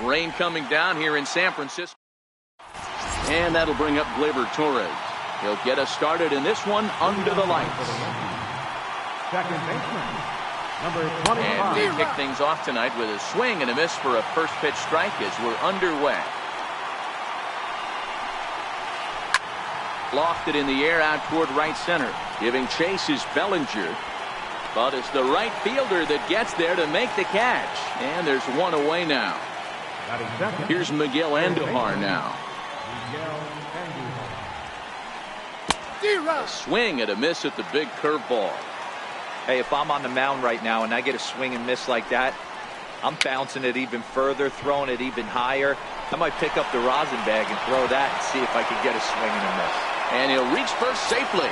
Rain coming down here in San Francisco. And that'll bring up Gleyber Torres. He'll get us started in this one under the lights. Second baseman, number 25. And we kick things off tonight with a swing and a miss for a first pitch strike as we're underway. Lofted in the air out toward right center. Giving chase is Bellinger. But it's the right fielder that gets there to make the catch. And there's one away now. Here's Miguel Andujar now. A swing and a miss at the big curveball. Hey, if I'm on the mound right now and I get a swing and miss like that, I'm bouncing it even further, throwing it even higher. I might pick up the rosin bag and throw that and see if I can get a swing and a miss. And he'll reach first safely.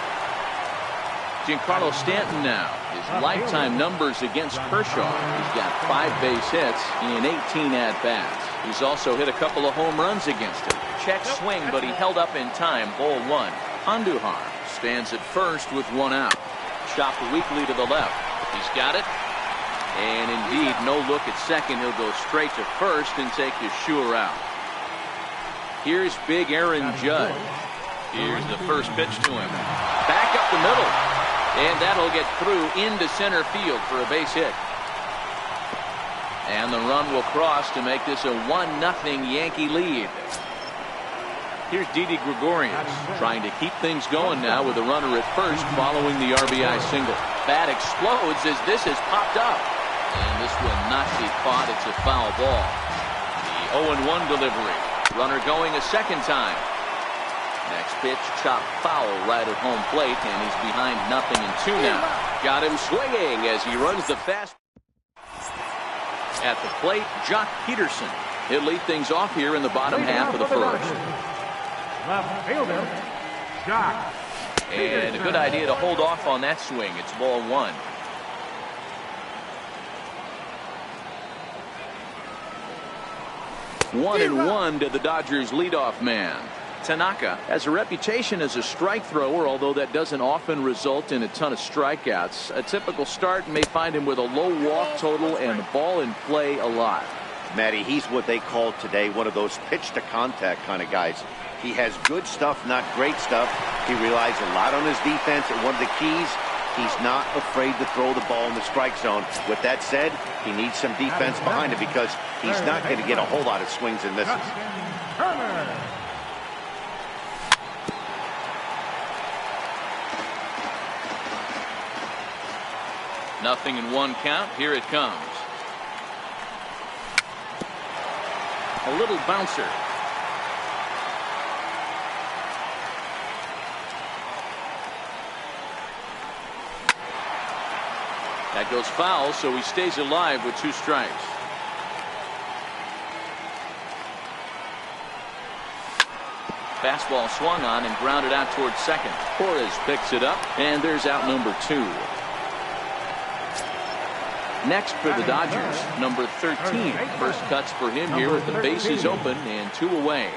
Giancarlo Stanton now. His lifetime numbers against Kershaw. He's got 5 base hits in 18 at-bats. He's also hit a couple of home runs against him. Check swing, but he held up in time. Ball 1. Andujar stands at first with 1 out. Chopped weakly to the left. He's got it. And indeed, no look at second. He'll go straight to first and take the sure out. Here's big Aaron Judge. Here's the first pitch to him. Back up the middle. And that'll get through into center field for a base hit. And the run will cross to make this a 1-0 Yankee lead. Here's Didi Gregorius trying to keep things going now with a runner at first following the RBI single. Bat explodes as this has popped up. And this will not be caught. It's a foul ball. The 0-1 delivery. Runner going a second time. Next pitch, chopped foul right at home plate, and he's behind 0-2 now. Got him swinging as he runs the fast. At the plate, Jock Peterson. He'll lead things off here in the bottom half of the first. Left fielder, Jock. And a good idea to hold off on that swing. It's ball 1. One and 1 to the Dodgers leadoff man. Tanaka has a reputation as a strike thrower, although that doesn't often result in a ton of strikeouts. A typical start may find him with a low walk total and the ball in play a lot. Matty, he's what they call today one of those pitch to contact kind of guys. He has good stuff, not great stuff. He relies a lot on his defense, and one of the keys, he's not afraid to throw the ball in the strike zone. With that said, he needs some defense behind him because he's not going to get a whole lot of swings and misses. 0-1 count. Here it comes. A little bouncer. That goes foul, so he stays alive with 2 strikes. Fastball swung on and grounded out towards second. Torres picks it up, and there's out number 2. Next for the Dodgers, number 13. First cuts for him here with the bases open and 2 away.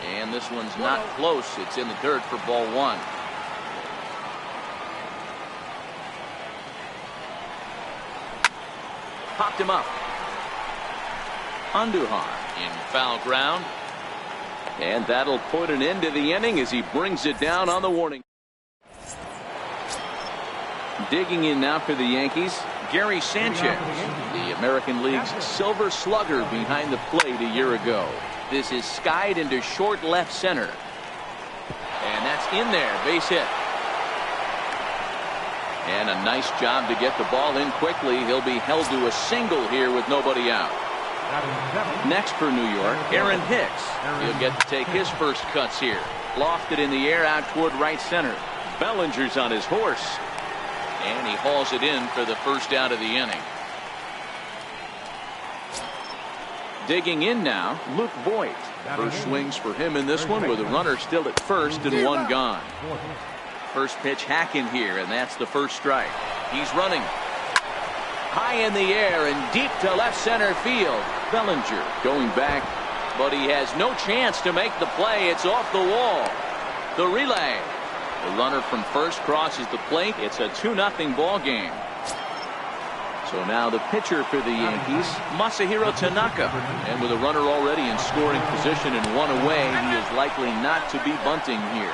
And this one's not close. It's in the dirt for ball 1. Popped him up. Andujar in foul ground. And that'll put an end to the inning as he brings it down on the warning. Digging in now for the Yankees, Gary Sanchez, the American League's silver slugger behind the plate a year ago. This is skied into short left center. And that's in there, base hit. And a nice job to get the ball in quickly. He'll be held to a single here with nobody out. Next for New York, Aaron Hicks. He'll get to take his first cuts here. Lofted in the air out toward right center. Bellinger's on his horse. And he hauls it in for the first out of the inning. Digging in now, Luke Voigt. First swings for him in this one with a runner still at first and 1 gone. First pitch hacking here, and that's the first strike. He's running. High in the air and deep to left center field. Bellinger going back, but he has no chance to make the play. It's off the wall. The relay. The runner from first crosses the plate. It's a 2-0 ball game. So now the pitcher for the Yankees, Masahiro Tanaka. And with a runner already in scoring position and one away, he is likely not to be bunting here.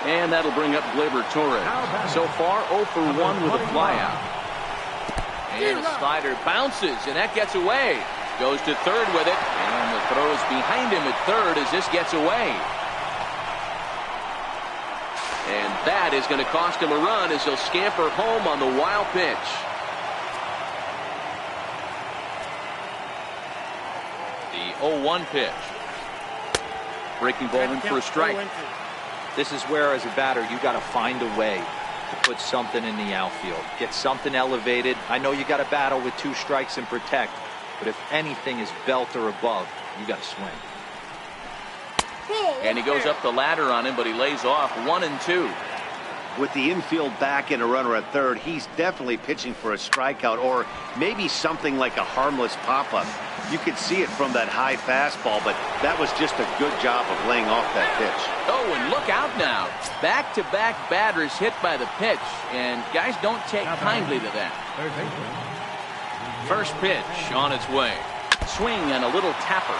And that'll bring up Gleyber Torres. So far, 0 for 1 with a flyout. And a slider bounces, and that gets away. Goes to third with it, and the throw is behind him at third as this gets away. And that is going to cost him a run as he'll scamper home on the wild pitch. The 0-1 pitch. Breaking ball in for a strike. This is where, as a batter, you got to find a way to put something in the outfield. Get something elevated. I know you got to battle with 2 strikes and protect, but if anything is belt or above, you got to swing. And he goes up the ladder on him, but he lays off 1-2. With the infield back and a runner at third, he's definitely pitching for a strikeout or maybe something like a harmless pop-up. You could see it from that high fastball, but that was just a good job of laying off that pitch. Oh, and look out now. Back-to-back batters hit by the pitch, and guys don't take kindly to that. First pitch on its way. Swing and a little tapper.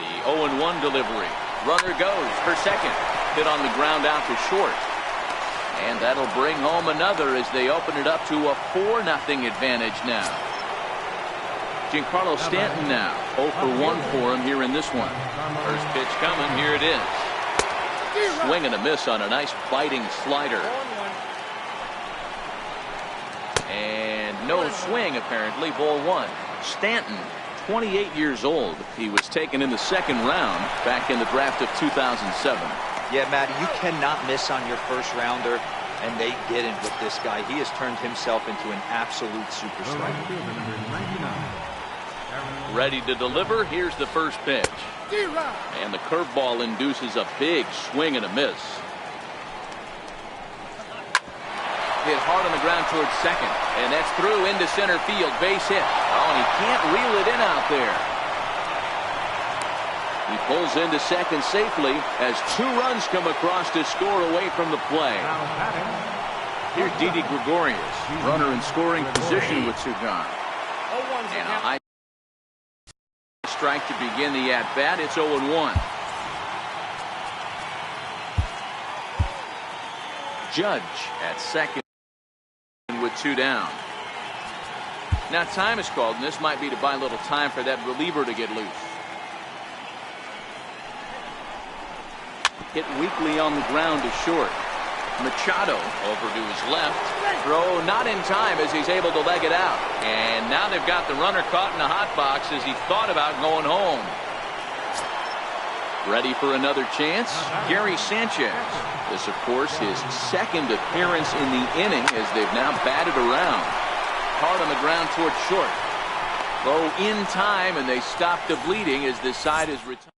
The 0-1 delivery. Runner goes for second. Hit on the ground out to short. And that'll bring home another as they open it up to a 4-0 advantage now. Giancarlo Stanton now 0 for 1 for him here in this one. First pitch coming. Here it is. Swing and a miss on a nice biting slider. And no swing apparently. Ball 1. Stanton, 28 years old. He was taken in the second round back in the draft of 2007. Yeah, Matty, you cannot miss on your first rounder, and they didn't with this guy. He has turned himself into an absolute superstar. Ready to deliver. Here's the first pitch. And the curveball induces a big swing and a miss. Hit hard on the ground towards second, and that's through into center field. Base hit. Oh, and he can't reel it in out there. He pulls into second safely as 2 runs come across to score away from the play. Here's Didi Gregorius, runner in scoring position with 2 gone. And a high strike to begin the at-bat. It's 0-1. Judge at second with 2 down. Now time is called, and this might be to buy a little time for that reliever to get loose. Hit weakly on the ground to short. Machado over to his left. Throw not in time as he's able to leg it out. And now they've got the runner caught in the hot box as he thought about going home. Ready for another chance? Gary Sanchez. This, of course, his second appearance in the inning as they've now batted around. Hard on the ground towards short. Throw in time, and they stop the bleeding as this side is retired.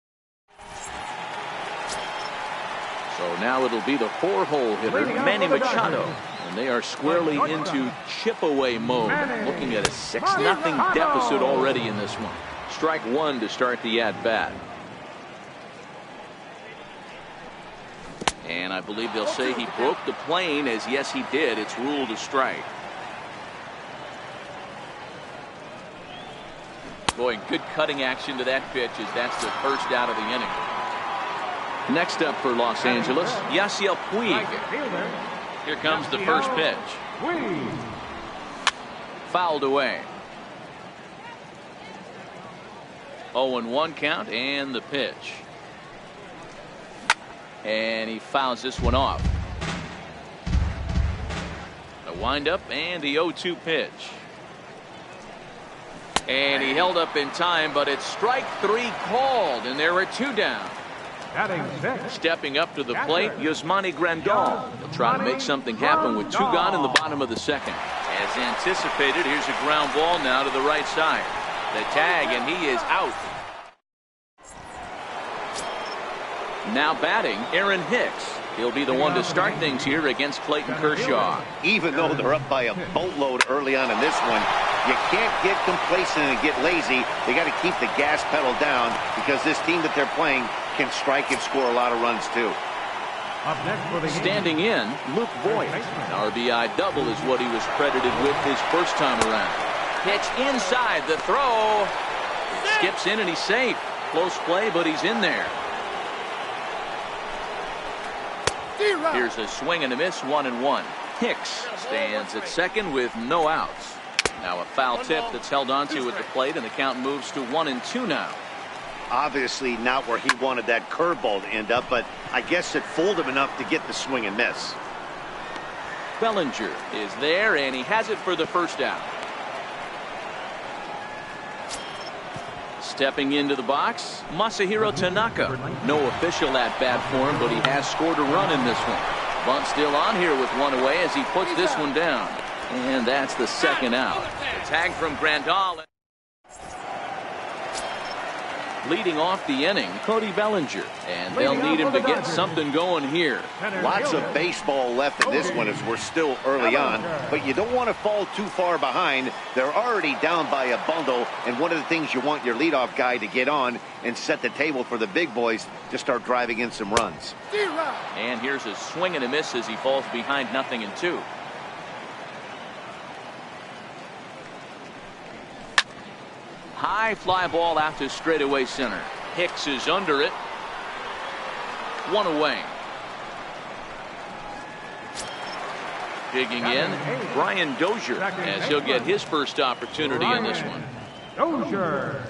So now it'll be the 4-hole hitter, Manny Machado. And they are squarely into chip-away mode. Looking at a 6-0 deficit already in this one. Strike 1 to start the at-bat. And I believe they'll say he broke the plane, as yes he did. It's ruled a strike. Boy, good cutting action to that pitch as that's the first out of the inning. Next up for Los Angeles, Yasiel Puig. Here comes the first pitch. Fouled away. 0-1 count and the pitch. And he fouls this one off. A windup and the 0-2 pitch. And he held up in time, but it's strike 3 called, and there are 2 down. Stepping up to the plate, Yasmani Grandal. He'll try to make something happen with 2 gone in the bottom of the second. As anticipated, here's a ground ball now to the right side. The tag, and he is out. Now batting, Aaron Hicks. He'll be the one to start things here against Clayton Kershaw. Even though they're up by a boatload early on in this one, you can't get complacent and get lazy. They got to keep the gas pedal down because this team that they're playing can strike and score a lot of runs, too. Up next for the Standing in, Luke Voigt. An RBI double is what he was credited with his first time around. Pitch inside, the throw. It skips in and he's safe. Close play, but he's in there. Here's a swing and a miss, 1-1. Hicks stands at second with no outs. Now a foul tip that's held onto at the plate, and the count moves to 1-2 now. Obviously not where he wanted that curveball to end up, but I guess it fooled him enough to get the swing and miss. Bellinger is there, and he has it for the first out. Stepping into the box, Masahiro Tanaka. No official at-bat for him, but he has scored a run in this one. Bunt still on here with one away as he puts this one down. And that's the second out. The tag from Grandal. Leading off the inning, Cody Bellinger. And they'll need him to get something going here. Lots of baseball left in this one as we're still early on, but you don't want to fall too far behind. They're already down by a bundle, and one of the things you want your leadoff guy to get on and set the table for the big boys to start driving in some runs. And here's a swing and a miss as he falls behind 0-2. High fly ball out to straightaway center. Hicks is under it. One away. Digging in, Brian Dozier, as he'll get his first opportunity in this one. Dozier.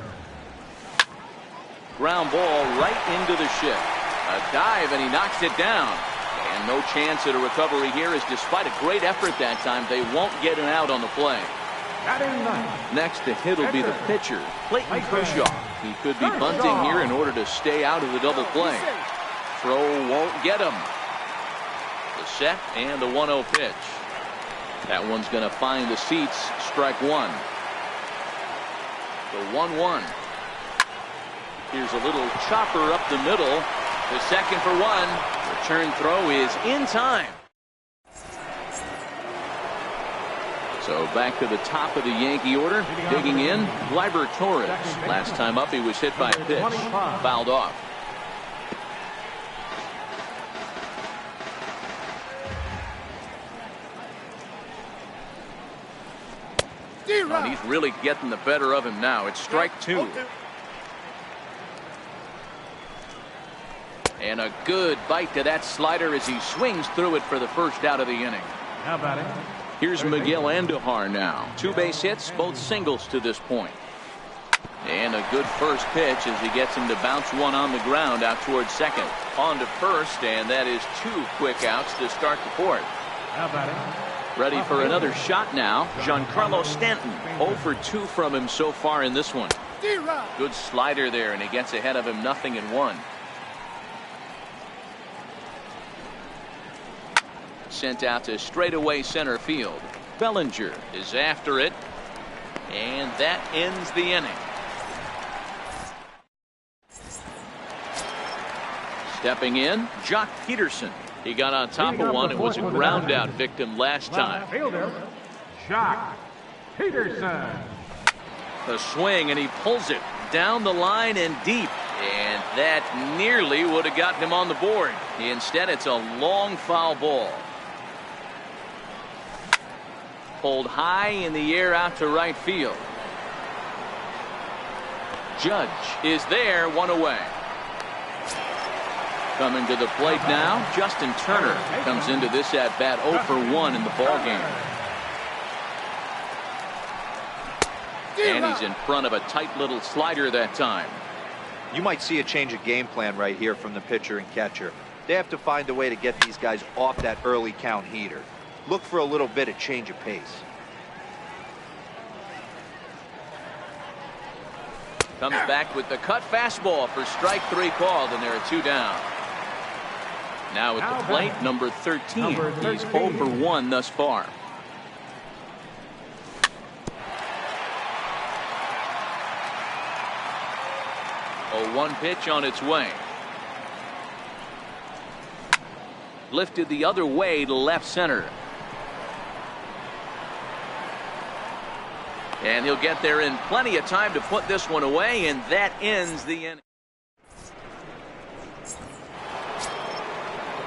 Ground ball right into the shift. A dive, and he knocks it down. And no chance at a recovery here, as despite a great effort that time, they won't get an out on the play. Next to hit will be the pitcher, Clayton Kershaw. He could be bunting here in order to stay out of the double play. Throw won't get him. The set and the 1-0 pitch. That one's going to find the seats. Strike one. The 1-1. Here's a little chopper up the middle. The second for one. Return throw is in time. So back to the top of the Yankee order. Digging in, Gleyber Torres. Last time up he was hit by a pitch. Fouled off. And he's really getting the better of him now. It's strike two. And a good bite to that slider as he swings through it for the first out of the inning. How about it? Here's Miguel Andujar now. 2 base hits, both singles to this point. And a good first pitch as he gets him to bounce one on the ground out towards second. On to first, and that is 2 quick outs to start the fourth. How about it? Ready for another shot now, Giancarlo Stanton. 0 for 2 from him so far in this one. Good slider there, and he gets ahead of him 0-1. Sent out to straightaway center field. Bellinger is after it, and that ends the inning. Stepping in, Jock Peterson. He got on top of one and was a ground out victim last time. Fielder, Jock Peterson. The swing, and he pulls it down the line and deep, and that nearly would have gotten him on the board. Instead, it's a long foul ball. Pulled high in the air out to right field. Judge is there, 1 away. Coming to the plate now, Justin Turner comes into this at bat 0 for 1 in the ball game. And he's in front of a tight little slider that time. You might see a change of game plan right here from the pitcher and catcher. They have to find a way to get these guys off that early count heater. Look for a little bit of change of pace. Comes back with the cut fastball for strike 3 called, and there are 2 down. Now at the plate, number 13. He's 0 for 1 thus far. A 1 pitch on its way. Lifted the other way to left center. And he'll get there in plenty of time to put this one away, and that ends the inning.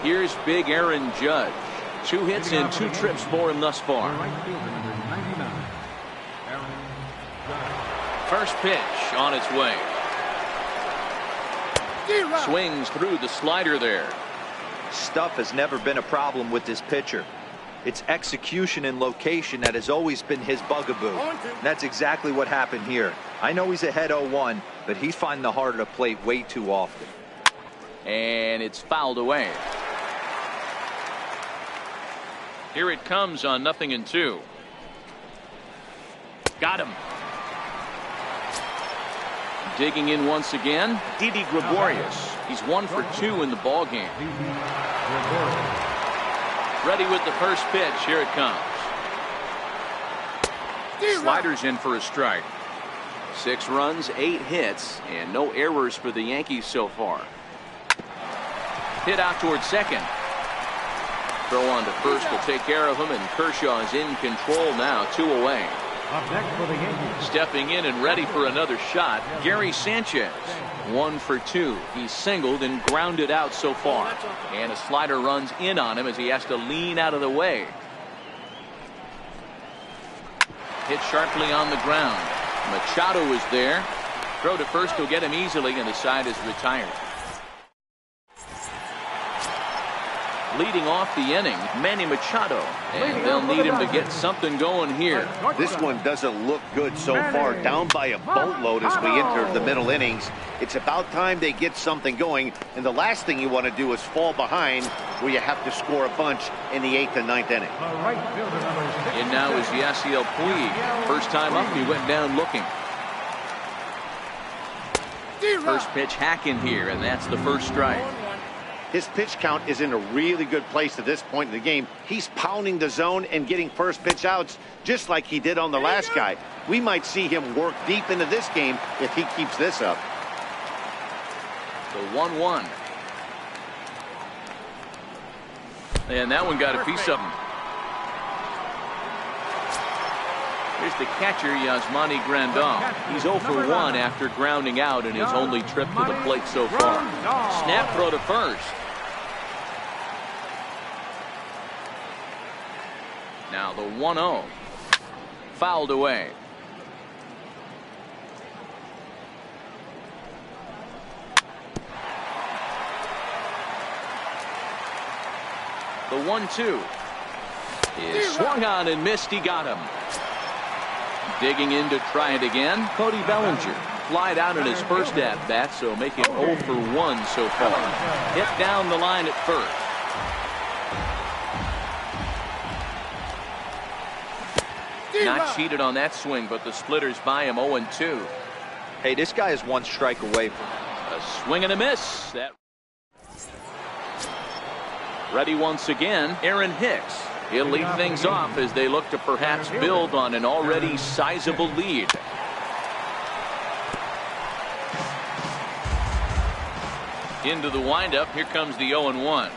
Here's big Aaron Judge. 2 hits and 2 trips for him thus far. First pitch on its way. Swings through the slider there. Stuff has never been a problem with this pitcher. It's execution and location that has always been his bugaboo. And that's exactly what happened here. I know he's ahead 0-1, but he's finding the heart of the plate way too often. And it's fouled away. Here it comes on 0-2. Got him. Digging in once again, Didi Gregorius. He's 1 for 2 in the ball game. Ready with the first pitch. Here it comes. Sliders in for a strike. 6 runs, 8 hits, and no errors for the Yankees so far. Hit out towards second. Throw on to first will take care of him, and Kershaw is in control now, 2 away. Up next for the Yankees. Stepping in and ready for another shot, Gary Sanchez. 1 for 2. He's singled and grounded out so far. And a slider runs in on him as he has to lean out of the way. Hit sharply on the ground. Machado is there. Throw to first will get him easily, and the side is retired. Leading off the inning, Manny Machado. And they'll need him to get something going here. This one doesn't look good so far. Down by a boatload as we enter the middle innings. It's about time they get something going. And the last thing you want to do is fall behind where you have to score a bunch in the 8th and 9th inning. And now is Yasiel Puig. First time up, he went down looking. First pitch hack in here, and that's the first strike. His pitch count is in a really good place at this point in the game. He's pounding the zone and getting first pitch outs just like he did on the last guy. We might see him work deep into this game if he keeps this up. The 1-1. And that one got a piece of him. Here's the catcher, Yasmani Grandal. He's 0 for 1 after grounding out in his only trip to the plate so far. Snap throw to first. Now the 1-0. Fouled away. The 1-2 is swung on and missed. He got him. Digging in to try it again, Cody Bellinger. Flied out in his first at-bat, so making 0 for 1 so far. Hit down the line at first. Not cheated on that swing, but the splitters by him 0-2. Hey, this guy is 1 strike away from a swing and a miss. That ready once again, Aaron Hicks. He'll lead things off as they look to perhaps build on an already sizable lead. Into the windup. Here comes the 0-1.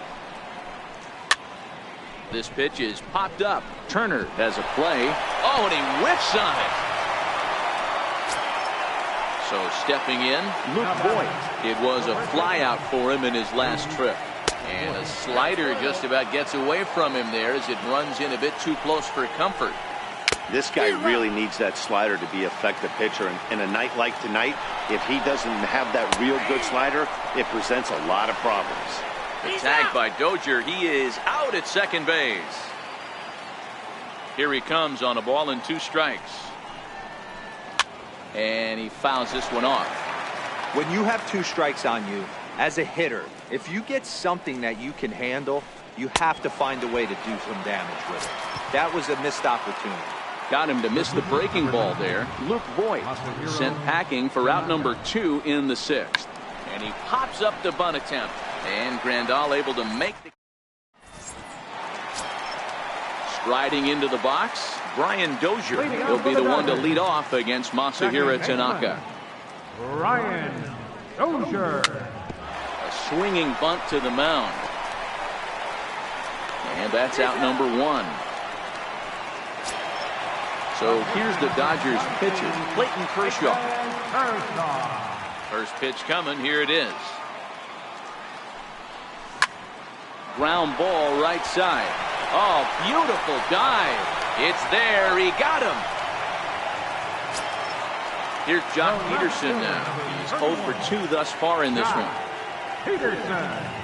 This pitch is popped up. Turner has a play. Oh, and he whiffs on it. So stepping in, Luke Voigt. It was a fly out for him in his last trip. And a slider just about gets away from him there as it runs in a bit too close for comfort. This guy really needs that slider to be an effective pitcher. And a night like tonight, if he doesn't have that real good slider, it presents a lot of problems. The tag by Dozier. He is out at second base. Here he comes on a ball and 2 strikes. And he fouls this one off. When you have 2 strikes on you, as a hitter, if you get something that you can handle, you have to find a way to do some damage with it. That was a missed opportunity. Got him to miss the breaking ball there. Luke Voigt sent packing for out number 2 in the 6th. And he pops up the bunt attempt. And Grandal able to make the... Striding into the box, Brian Dozier. He'll be the one to lead off against Masahiro Tanaka. Brian Dozier. A swinging bunt to the mound. And that's out number 1. So here's the Dodgers pitcher, Clayton Kershaw. First pitch coming. Here it is. ground ball right side. Oh, beautiful dive. It's there. He got him. Here's Jock Peterson now. He's 0 for 2 thus far in this one. Peterson.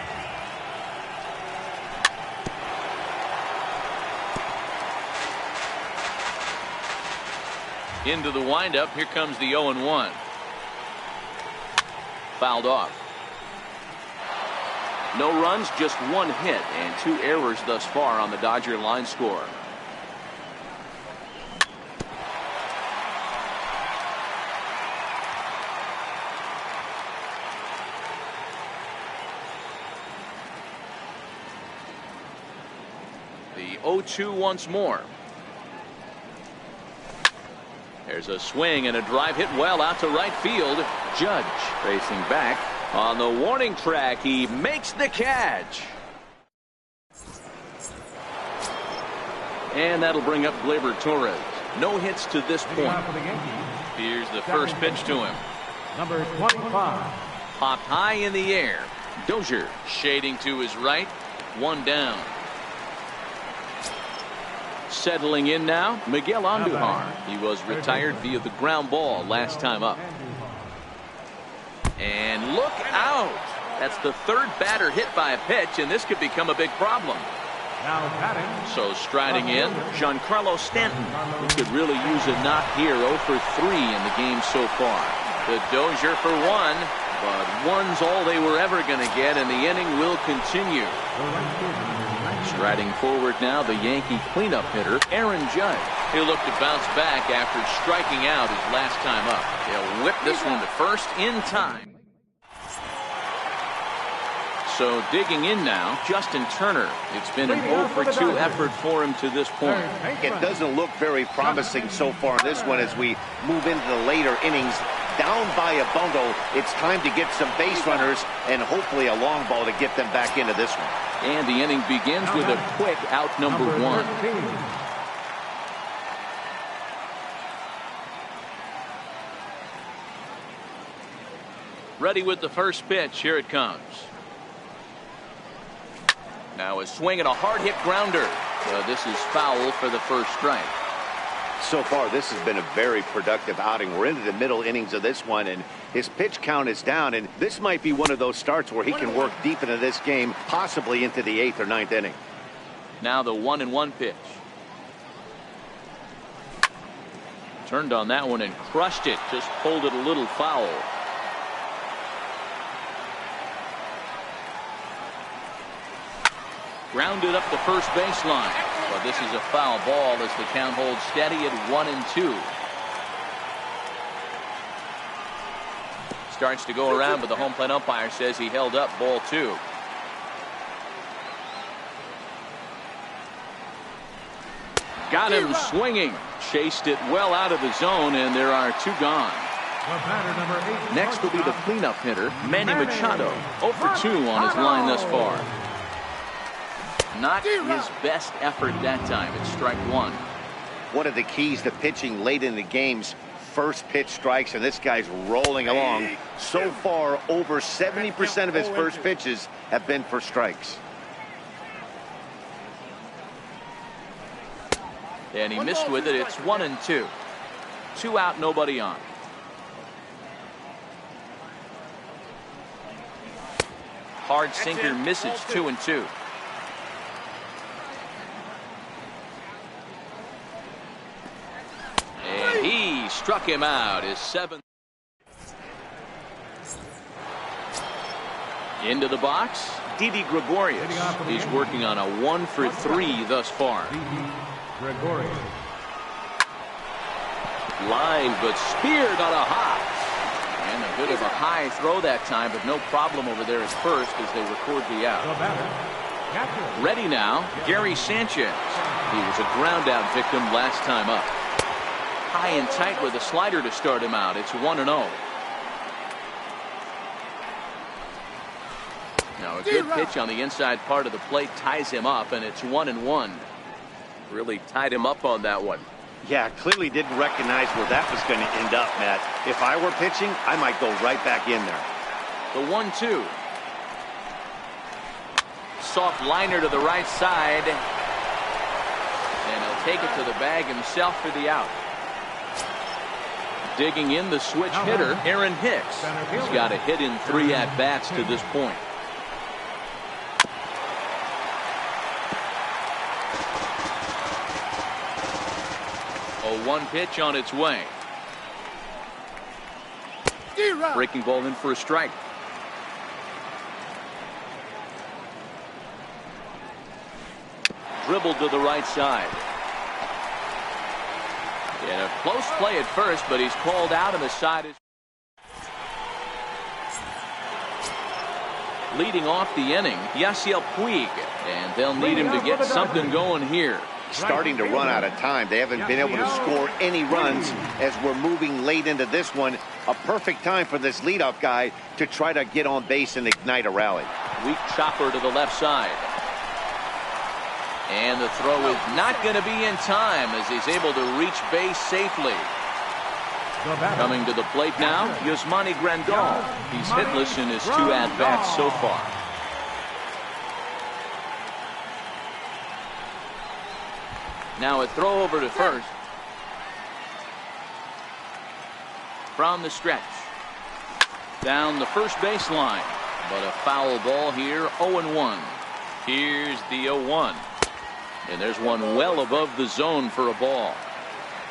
Into the windup. Here comes the 0-1. Fouled off. No runs, just 1 hit and 2 errors thus far on the Dodger line score. The 0-2 once more. There's a swing and a drive hit well out to right field. Judge racing back on the warning track. He makes the catch. And that'll bring up Gleyber Torres. No hits to this point. Here's the first pitch to him. Number 25. Popped high in the air. Dozier shading to his right. 1 down. Settling in now, Miguel Andujar. He was retired via the ground ball last time up. And look out! That's the 3rd batter hit by a pitch, and this could become a big problem. Now batting. So striding in, Giancarlo Stanton, who could really use a knock here. 0 for 3 in the game so far. The Dozier for 1, but 1's all they were ever going to get, and the inning will continue. Striding forward now, the Yankee cleanup hitter, Aaron Judge. He'll look to bounce back after striking out his last time up. He'll whip this one to first in time. So digging in now, Justin Turner. It's been an 0 for 2 effort for him to this point. It doesn't look very promising so far in this one as we move into the later innings. Down by a bundle, it's time to get some base runners and hopefully a long ball to get them back into this one. And the inning begins with a quick out number 1. Ready with the first pitch. Here it comes. Now a swing and a hard hit grounder. This is foul for the first strike. So far, this has been a very productive outing. We're into the middle innings of this one, and his pitch count is down, and this might be one of those starts where he can work deep into this game, possibly into the 8th or 9th inning. Now the 1-1 pitch. Turned on that one and crushed it. Just pulled it a little foul. Grounded up the first baseline. But this is a foul ball as the count holds steady at 1-2. Starts to go around, but the home plate umpire says he held up ball 2. Got him swinging. Chased it well out of the zone, and there are 2 gone. Next will be the cleanup hitter, Manny Machado. 0 for 2 on his line thus far. Not his best effort that time. It's strike 1. One of the keys to pitching late in the game's first pitch strikes, and this guy's rolling along. So far, over 70% of his first pitches have been for strikes. And he missed with it. It's 1-2. 2 out, nobody on. Hard sinker misses. 2-2. And he struck him out. His 7th. Into the box, Didi Gregorius. He's working on a 1 for 3 thus far. Gregorius. Line, but speared on a hop. And a bit of a high throw that time, but no problem over there at first as they record the out. Ready now, Gary Sanchez. He was a ground out victim last time up. High and tight with a slider to start him out. It's 1-0. Now a good pitch on the inside part of the plate ties him up, and it's 1-1. Really tied him up on that one. Yeah, clearly didn't recognize where that was going to end up, Matt. If I were pitching, I might go right back in there. The 1-2. Soft liner to the right side. And he'll take it to the bag himself for the out. Digging in the switch hitter, Aaron Hicks. He's got a hit in 3 at-bats to this point. A 1 pitch on its way. Breaking ball in for a strike. Dribbled to the right side. And a close play at first, but he's called out and the side is leading off the inning. Yasiel Puig, and they'll need him to get something going here. Starting to run out of time. They haven't been able to score any runs as we're moving late into this one. A perfect time for this leadoff guy to try to get on base and ignite a rally. Weak chopper to the left side. And the throw is not going to be in time as he's able to reach base safely. Coming to the plate now, Yasmani Grandal. He's hitless in his 2 at-bats so far. Now a throw over to first. From the stretch. Down the first baseline. But a foul ball here, 0-1. Here's the 0-1. And there's one well above the zone for a ball.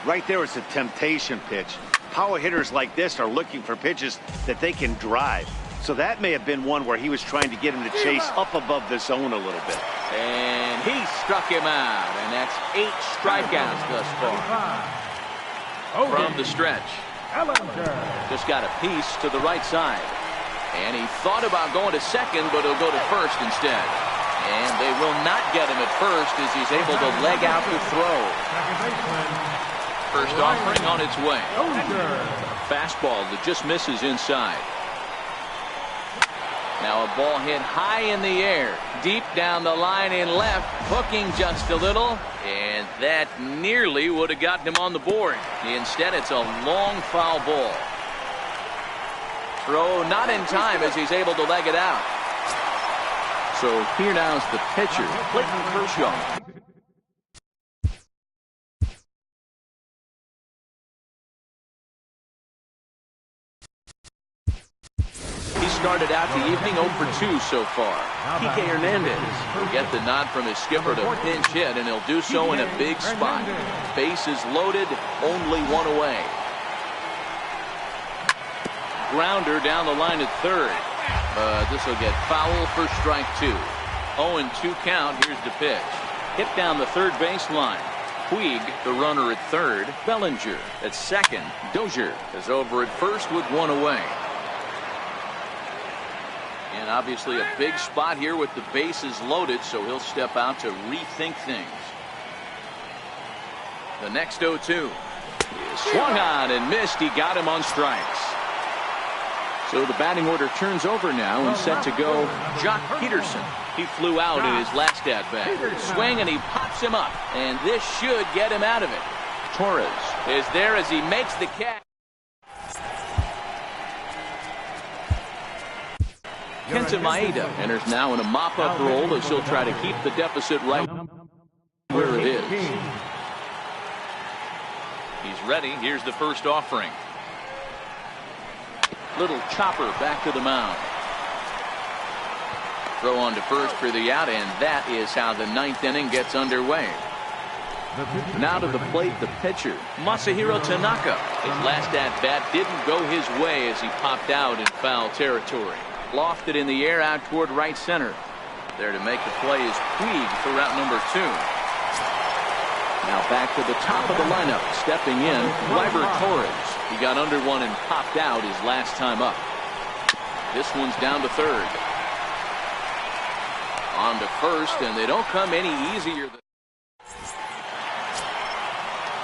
Right there is a temptation pitch. Power hitters like this are looking for pitches that they can drive. So that may have been one where he was trying to get him to chase up above the zone a little bit. And he struck him out. And that's 8 strikeouts thus far. From the stretch. Just got a piece to the right side. And he thought about going to second, but he'll go to first instead. And they will not get him at first as he's able to leg out the throw. First offering on its way. Fastball that just misses inside. Now a ball hit high in the air, deep down the line in left, hooking just a little, and that nearly would have gotten him on the board. Instead, it's a long foul ball. Throw not in time as he's able to leg it out. So here now is the pitcher, Clayton Kershaw. He started out the evening 0 for 2 so far. Kike Hernandez will get the nod from his skipper to pinch hit, and he'll do so in a big spot. Bases loaded, only 1 away. Grounder down the line at third. This will get foul for strike 2. 0-2 count. Here's the pitch. Hit down the third baseline. Puig, the runner at third. Bellinger at second. Dozier is over at first with 1 away. And obviously a big spot here with the bases loaded, so he'll step out to rethink things. The next 0-2 is swung on and missed. He got him on strikes. So the batting order turns over now and set to go Jock Peterson. He flew out in his last at-bat. Swing and he pops him up. And this should get him out of it. Torres is there as he makes the catch. Kenta Maeda enters now in a mop-up role as he'll try to keep the deficit right where it is. He's ready. Here's the first offering. Little chopper back to the mound. Throw on to first for the out, and that is how the 9th inning gets underway. Now to the plate, the pitcher, Masahiro Tanaka. His last at-bat didn't go his way as he popped out in foul territory. Lofted in the air out toward right center. There to make the play is Puig for route number 2. Now back to the top of the lineup. Stepping in, Gleyber Torres. He got under one and popped out his last time up. This one's down to third. On to first, and they don't come any easier.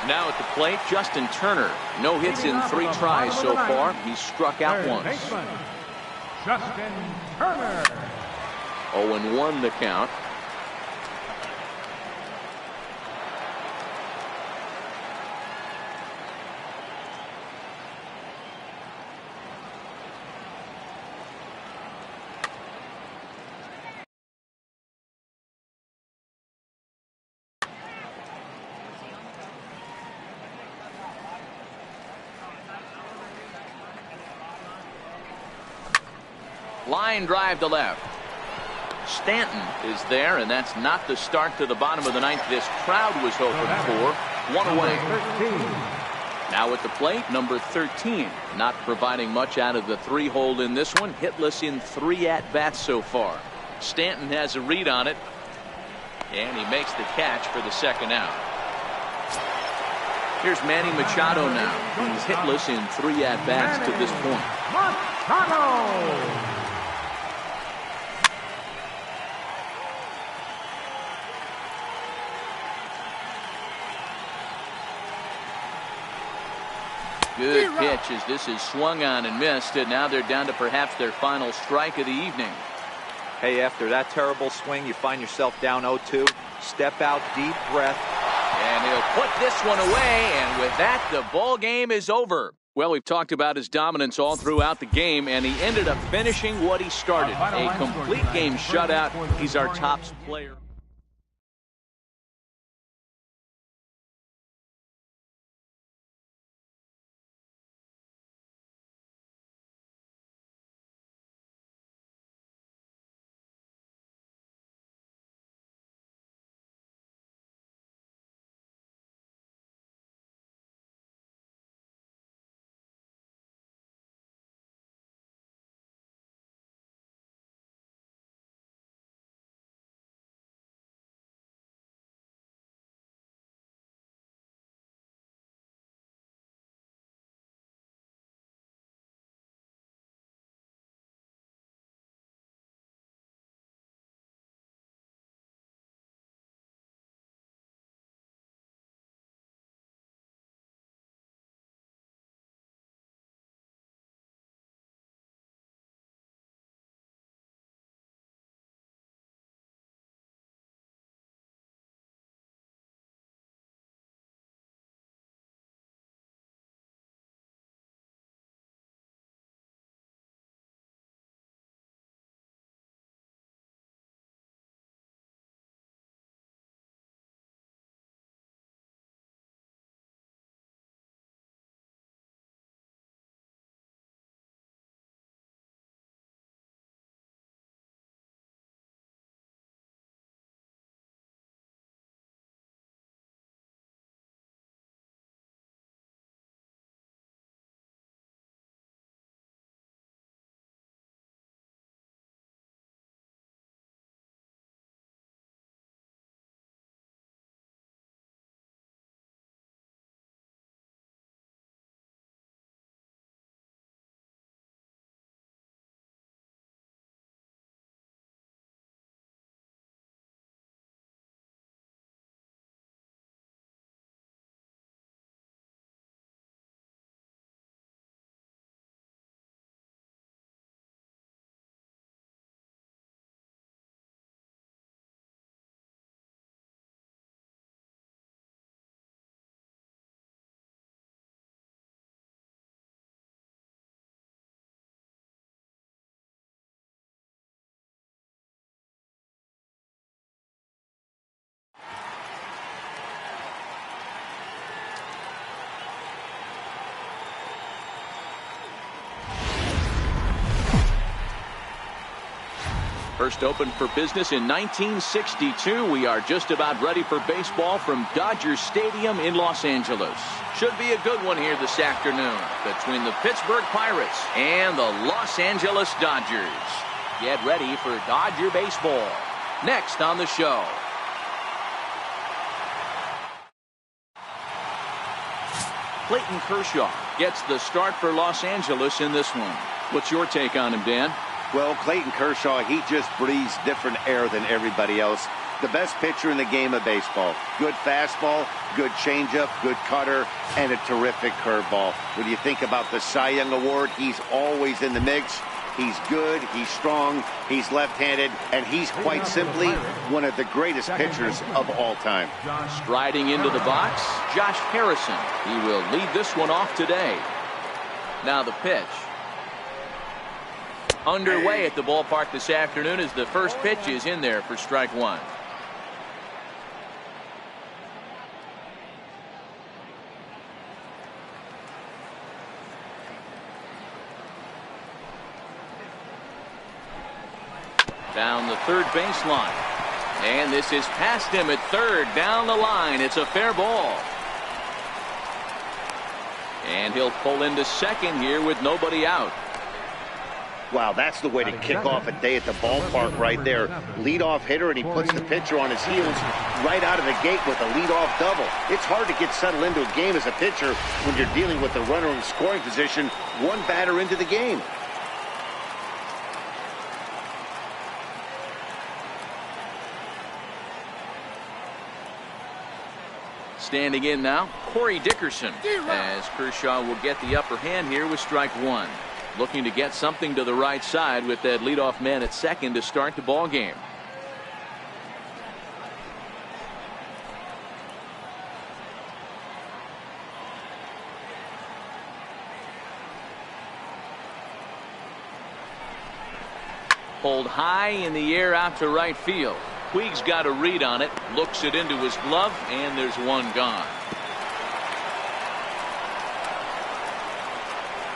Now at the plate, Justin Turner. No hits in 3 tries so far. He's struck out once. Justin Turner. 0-1 the count. Line drive to left. Stanton is there, and that's not the start to the bottom of the ninth this crowd was hoping for. One away. Now at the plate, number 13. Not providing much out of the 3-hole in this one. Hitless in 3 at-bats so far. Stanton has a read on it, and he makes the catch for the second out. Here's Manny Machado now. He's hitless in 3 at-bats to this point. Machado! Good pitch as this is swung on and missed, and now they're down to perhaps their final strike of the evening. Hey, after that terrible swing, you find yourself down 0-2. Step out, deep breath. And he'll put this one away, and with that, the ball game is over. Well, we've talked about his dominance all throughout the game, and he ended up finishing what he started. A complete game shutout. He's our top player. First opened for business in 1962. We are just about ready for baseball from Dodger Stadium in Los Angeles. Should be a good one here this afternoon between the Pittsburgh Pirates and the Los Angeles Dodgers. Get ready for Dodger baseball. Next on the show. Clayton Kershaw gets the start for Los Angeles in this one. What's your take on him, Dan? Well, Clayton Kershaw, he just breathes different air than everybody else. The best pitcher in the game of baseball. Good fastball, good changeup, good cutter, and a terrific curveball. When you think about the Cy Young Award, he's always in the mix. He's good, he's strong, he's left-handed, and he's quite simply one of the greatest pitchers of all time. Striding into the box, Josh Harrison. He will lead this one off today. Now the pitch. Underway at the ballpark this afternoon as the first pitch is in there for strike one. Down the third baseline. And this is past him at third. Down the line. It's a fair ball. And he'll pull into second here with nobody out. Wow, that's the way to kick off a day at the ballpark right there. Leadoff hitter, and he puts the pitcher on his heels right out of the gate with a leadoff double. It's hard to get settled into a game as a pitcher when you're dealing with the runner in scoring position one batter into the game. Standing in now, Corey Dickerson, as Kershaw will get the upper hand here with strike one. Looking to get something to the right side with that leadoff man at second to start the ball game. Pulled high in the air out to right field. Puig's got a read on it, looks it into his glove, and there's one gone.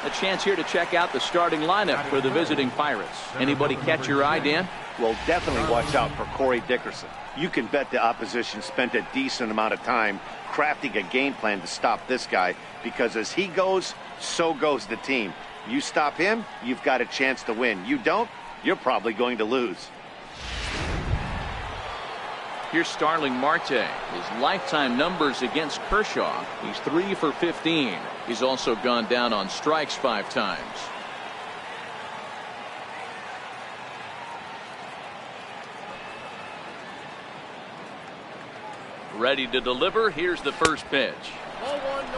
A chance here to check out the starting lineup for the visiting Pirates. Anybody catch your eye, Dan? Well, definitely watch out for Corey Dickerson. You can bet the opposition spent a decent amount of time crafting a game plan to stop this guy, because as he goes, so goes the team. You stop him, you've got a chance to win. You don't, you're probably going to lose. Here's Starling Marte. His lifetime numbers against Kershaw. He's 3 for 15. He's also gone down on strikes 5 times. Ready to deliver. Here's the first pitch.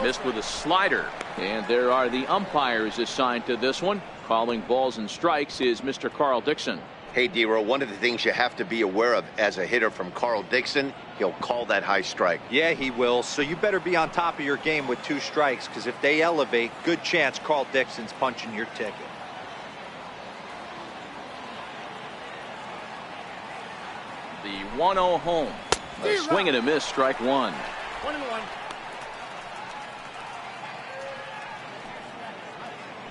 Missed with a slider. And there are the umpires assigned to this one. Calling balls and strikes is Mr. Carl Dixon. Hey, D-Row, one of the things you have to be aware of as a hitter from Carl Dixon, he'll call that high strike. Yeah, he will. So you better be on top of your game with 2 strikes, because if they elevate, good chance Carl Dixon's punching your ticket. The 1-0 home. A swing and a miss, strike one. 1-1.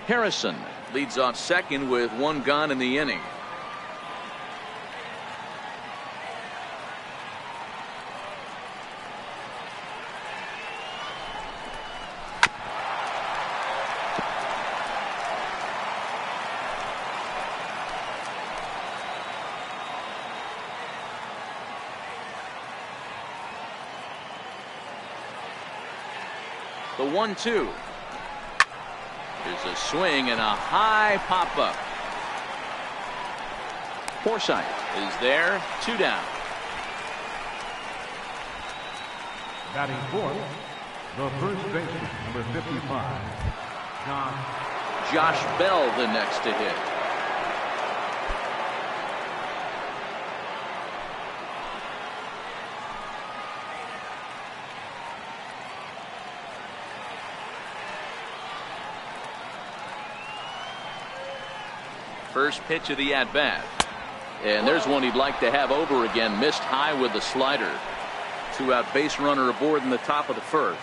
Harrison leads off second with 1 gone in the inning. The 1-2. There's a swing and a high pop up. Forsythe is there. 2 down. Batting fourth, the first baseman, number 55, Josh Bell the next to hit. First pitch of the at-bat. And there's one he'd like to have over again. Missed high with the slider. 2-out base runner aboard in the top of the first.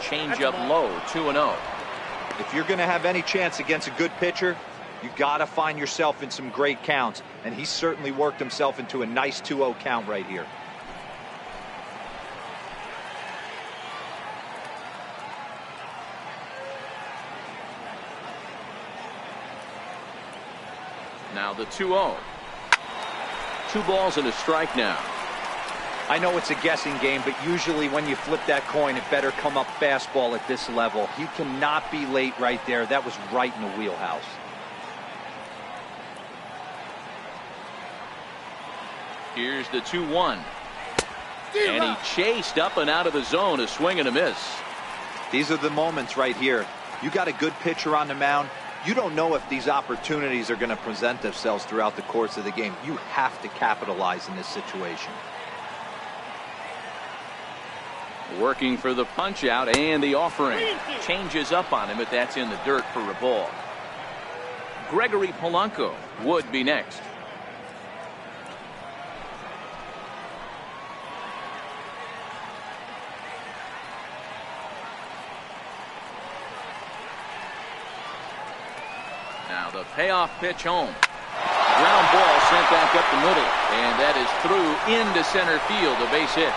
Change up low. 2-0. If you're going to have any chance against a good pitcher, you got to find yourself in some great counts. And he certainly worked himself into a nice 2-0 count right here. Now the 2-0. 2 balls and a strike now. I know it's a guessing game, but usually when you flip that coin, it better come up fastball at this level. He cannot be late right there. That was right in the wheelhouse. Here's the 2-1. And he chased up and out of the zone. A swing and a miss. These are the moments right here. You got a good pitcher on the mound. You don't know if these opportunities are going to present themselves throughout the course of the game. You have to capitalize in this situation. Working for the punch out and the offering. Changes up on him, but that's in the dirt for a ball. Gregory Polanco would be next. Now the payoff pitch home. Ground ball sent back up the middle, and that is through into center field, a base hit.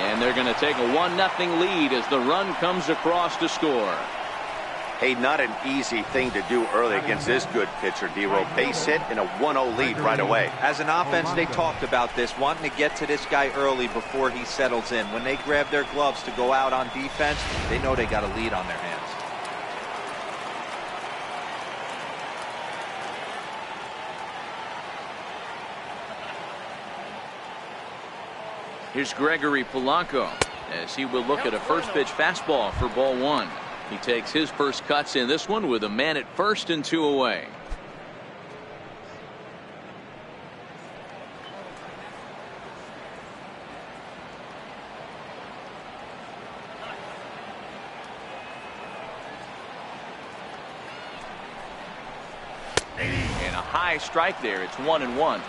And they're going to take a 1-0 lead as the run comes across to score. Hey, not an easy thing to do early against this good pitcher, D-Roll. Base hit and a 1-0 lead right away. As an offense, they talked about this, wanting to get to this guy early before he settles in. When they grab their gloves to go out on defense, they know they got a lead on their hands. Here's Gregory Polanco as he will look at a first pitch fastball for ball one. He takes his first cuts in this one with a man at first and 2 away. And a high strike there. It's 1-1.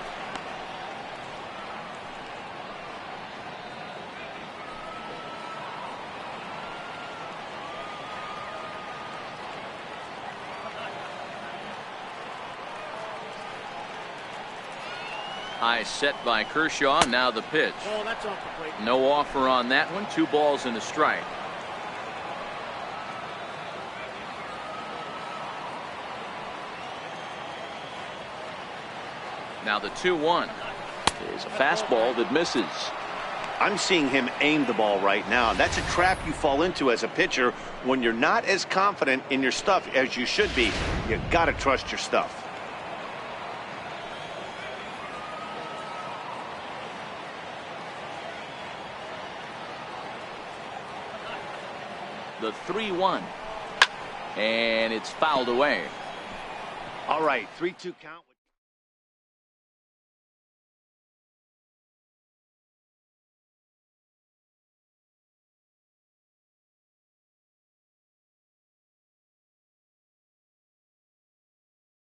High set by Kershaw. Now the pitch. Oh, that's off the plate. No offer on that one. 2 balls and a strike. Now the 2-1 is a fastball that misses. I'm seeing him aim the ball right now. That's a trap you fall into as a pitcher when you're not as confident in your stuff as you should be. You got to trust your stuff. The 3-1, and it's fouled away. All right, 3-2 count.